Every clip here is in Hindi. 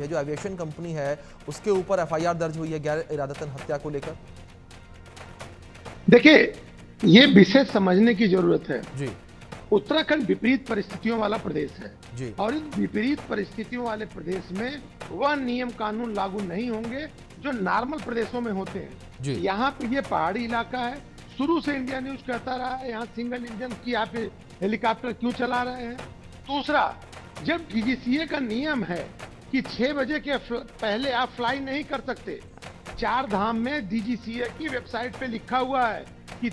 ये जो एविएशन कंपनी है उसके ऊपर एफआईआर दर्ज हुई है गैर इरादतन हत्या को लेकर। देखिए, ये विषय समझने की जरूरत है। जी उत्तराखंड विपरीत परिस्थितियों वाला प्रदेश है जी और इन विपरीत परिस्थितियों वाले प्रदेश में वह नियम कानून लागू नहीं होंगे जो नॉर्मल प्रदेशों में होते हैं। जी यहाँ पे ये पहाड़ी इलाका है। शुरू से इंडिया न्यूज कहता रहा है यहाँ सिंगल इंजन की यहाँ पे हेलीकॉप्टर क्यों चला रहे हैं। दूसरा, जब डीजीसीए का नियम है कि 6 बजे के पहले आप फ्लाई नहीं कर सकते, 4 धाम में डीजीसीए की वेबसाइट पे लिखा हुआ है कि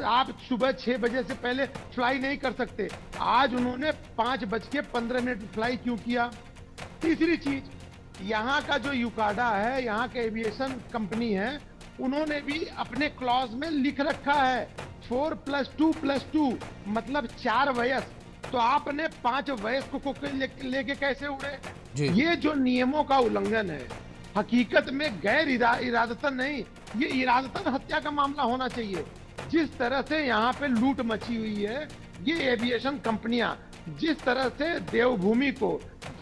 आप सुबह 6 बजे से पहले फ्लाई नहीं कर सकते। आज उन्होंने 5:15 फ्लाई क्यों किया। तीसरी चीज, यहाँ का जो यूकाडा है, यहाँ के एविएशन कंपनी है, उन्होंने भी अपने क्लॉज में लिख रखा है 4+2+2 मतलब 4 वयस्क। तो आपने 5 वयस्क को लेके कैसे उड़े। ये जो नियमों का उल्लंघन है, हकीकत में गैर इरादतन नहीं, ये इरादतन हत्या का मामला होना चाहिए। जिस तरह से यहाँ पे लूट मची हुई है, ये एविएशन कंपनियां जिस तरह से देवभूमि को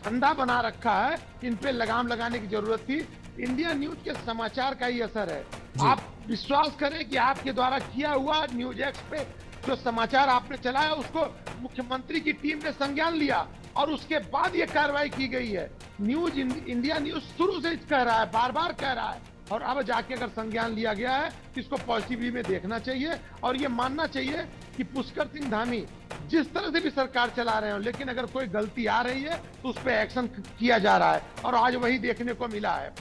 धंधा बना रखा है, इन पे लगाम लगाने की जरूरत थी। इंडिया न्यूज के समाचार का ही असर है। आप विश्वास करें कि आपके द्वारा किया हुआ न्यूज एक्स पे जो समाचार आपने चलाया उसको मुख्यमंत्री की टीम ने संज्ञान लिया और उसके बाद ये कार्रवाई की गई है। इंडिया न्यूज शुरू से कह रहा है, बार बार कह रहा है, और अब जाके अगर संज्ञान लिया गया है तो इसको पॉजिटिव में देखना चाहिए और ये मानना चाहिए कि पुष्कर सिंह धामी जिस तरह से भी सरकार चला रहे हो, लेकिन अगर कोई गलती आ रही है तो उस पर एक्शन किया जा रहा है और आज वही देखने को मिला है।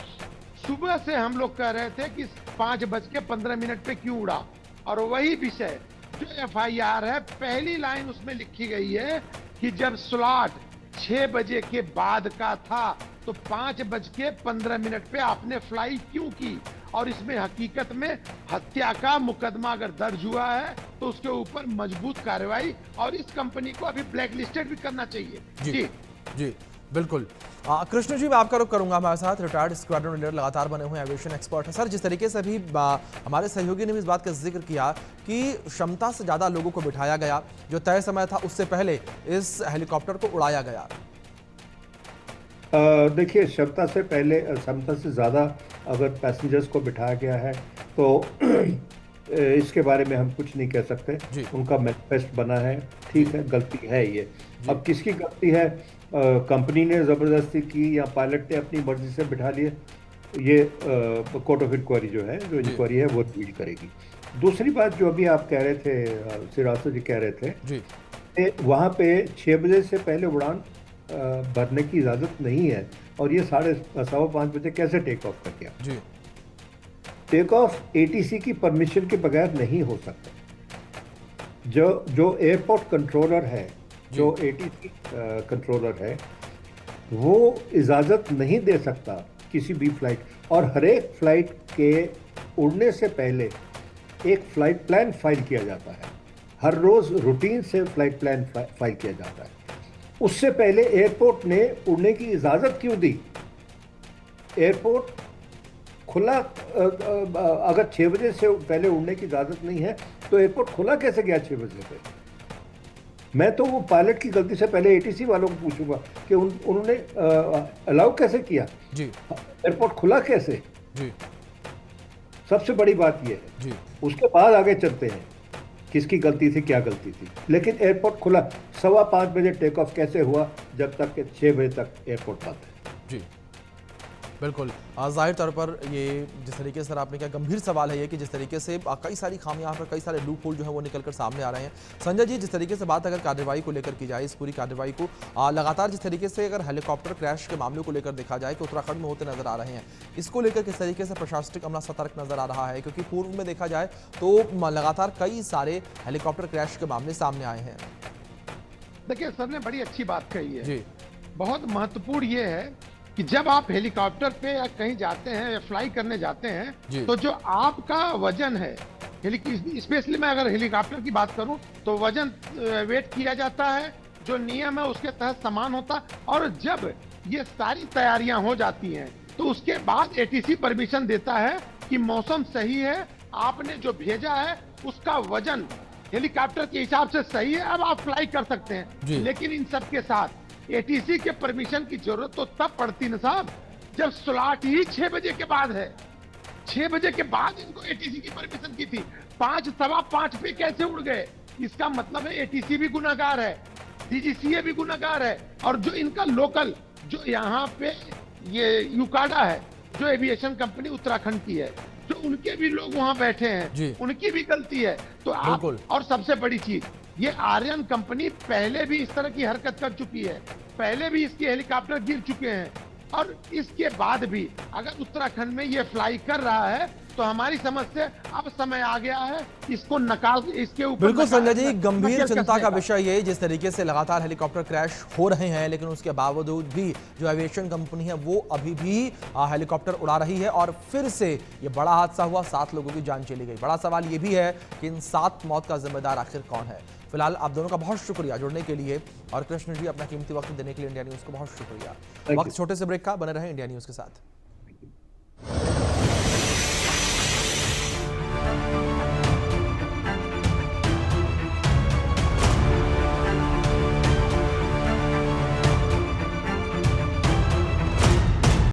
सुबह से हम लोग कह रहे थे कि 5:15 पे क्यों उड़ा, और वही विषय जो एफआईआर है, पहली लाइन उसमें लिखी गई है कि जब स्लॉट 6 बजे के बाद का था तो 5:15 पे आपने फ्लाई क्यों की। और इसमें हकीकत में हत्या का मुकदमा अगर दर्ज हुआ है तो उसके ऊपर मजबूत कार्रवाई और इस कंपनी को अभी ब्लैक लिस्टेड भी करना चाहिए। जी जी बिल्कुल। कृष्ण जी, मैं आपका रुख करूंगा। हमारे साथ रिटायर्ड स्क्वाड्रन लीडर लगातार बने हुए एविएशन एक्सपर्ट है। सर, जिस तरीके से अभी हमारे सहयोगी ने भी इस बात का जिक्र किया कि क्षमता से ज्यादा लोगों को बिठाया गया, जो तय समय था उससे पहले इस हेलीकॉप्टर को उड़ाया गया। देखिए, क्षमता से पहले क्षमता से ज़्यादा अगर पैसेंजर्स को बिठाया गया है तो इसके बारे में हम कुछ नहीं कह सकते। उनका मैनिफेस्ट बना है, ठीक है, गलती है ये। अब किसकी गलती है, कंपनी ने ज़बरदस्ती की या पायलट ने अपनी मर्जी से बिठा लिए, ये कोर्ट ऑफ इंक्वायरी जो है, जो इंक्वायरी है वो रिवील करेगी। दूसरी बात जो अभी आप कह रहे थे, श्रीवास्तव जी कह रहे थे, वहाँ पे 6 बजे से पहले उड़ान भरने की इजाज़त नहीं है और ये 4:15 बजे कैसे टेक ऑफ कर गया। टेक ऑफ एटीसी की परमिशन के बगैर नहीं हो सकता। जो एयरपोर्ट कंट्रोलर है, जो एटीसी कंट्रोलर है, वो इजाज़त नहीं दे सकता किसी भी फ्लाइट, और हर एक फ्लाइट के उड़ने से पहले एक फ्लाइट प्लान फाइल किया जाता है। हर रोज़ रूटीन से फ्लाइट प्लान फाइल किया जाता है। उससे पहले एयरपोर्ट ने उड़ने की इजाज़त क्यों दी। एयरपोर्ट खुला, अगर 6 बजे से पहले उड़ने की इजाज़त नहीं है तो एयरपोर्ट खुला कैसे गया 6 बजे पे। मैं तो वो पायलट की गलती से पहले एटीसी वालों को पूछूंगा कि उन्होंने अलाउ कैसे किया, एयरपोर्ट खुला कैसे। सबसे बड़ी बात ये है। उसके बाद आगे चलते हैं किसकी गलती थी, क्या गलती थी। लेकिन एयरपोर्ट खुला, 5:15 बजे टेक ऑफ कैसे हुआ जब तक कि 6 बजे तक एयरपोर्ट बंद है। जी बिल्कुल। जाहिर तौर पर ये जिस तरीके से आपने क्या गंभीर सवाल है ये कि जिस तरीके से कई सारी खामियां पर, कई सारे लूप होल जो है वो निकलकर सामने आ रहे हैं। संजय जी, जिस तरीके से बात अगर कार्रवाई को लेकर की जाए, इस पूरी कार्रवाई को लगातार जिस तरीके से अगर हेलीकॉप्टर क्रैश के मामले को लेकर देखा जाए कि उत्तराखंड में होते नजर आ रहे हैं, इसको लेकर किस तरीके से प्रशासनिक अमला सतर्क नजर आ रहा है, क्योंकि पूर्व में देखा जाए तो लगातार कई सारे हेलीकॉप्टर क्रैश के मामले सामने आए हैं। देखिए, सर ने बड़ी अच्छी बात कही है। बहुत महत्वपूर्ण ये है कि जब आप हेलीकॉप्टर पे या कहीं जाते हैं या फ्लाई करने जाते हैं तो जो आपका वजन है, स्पेशली मैं अगर हेलीकॉप्टर की बात करूं तो वजन वेट किया जाता है, जो नियम है उसके तहत समान होता है। और जब ये सारी तैयारियां हो जाती हैं तो उसके बाद एटीसी परमिशन देता है कि मौसम सही है, आपने जो भेजा है उसका वजन हेलीकॉप्टर के हिसाब से सही है, अब आप फ्लाई कर सकते हैं। लेकिन इन सब के साथ एटीसी के परमिशन की जरूरत तो तब पड़ती ना साहब जब स्लॉट ही 6 बजे के बाद है। 6 बजे के बाद इनको एटीसी की परमिशन की थी, 5 सवा 5 पे कैसे उड़ गए? इसका मतलब है एटीसी भी गुनाहगार है, डीजीसीए भी गुनाहगार है, और जो इनका लोकल जो यहाँ पे ये यूकाडा है, जो एविएशन कंपनी उत्तराखंड की है, जो उनके भी लोग वहां बैठे हैं, उनकी भी गलती है। तो आप, और सबसे बड़ी चीज, ये आर्यन कंपनी पहले भी इस तरह की हरकत कर चुकी है, पहले भी इसके हेलीकॉप्टर गिर चुके हैं, और इसके बाद भी अगर उत्तराखंड में ये फ्लाई कर रहा है तो हमारी समझ से अब समय आ गया है इसको नकाल, इसके ऊपर। बिल्कुल संजय जी, गंभीर चिंता का विषय ये, जिस तरीके से लगातार हेलीकॉप्टर क्रैश हो रहे हैं, लेकिन उसके बावजूद भी जो एविएशन कंपनी है वो अभी भी हेलीकॉप्टर उड़ा रही है, और फिर से ये बड़ा हादसा हुआ, 7 लोगों की जान चली गई। बड़ा सवाल ये भी है कि इन 7 मौत का जिम्मेदार आखिर कौन है। फिलहाल आप दोनों का बहुत शुक्रिया जुड़ने के लिए, और कृष्ण जी अपना कीमती वक्त देने के लिए इंडिया न्यूज को बहुत शुक्रिया। वक्त छोटे से ब्रेक का, बने रहे इंडिया न्यूज के साथ।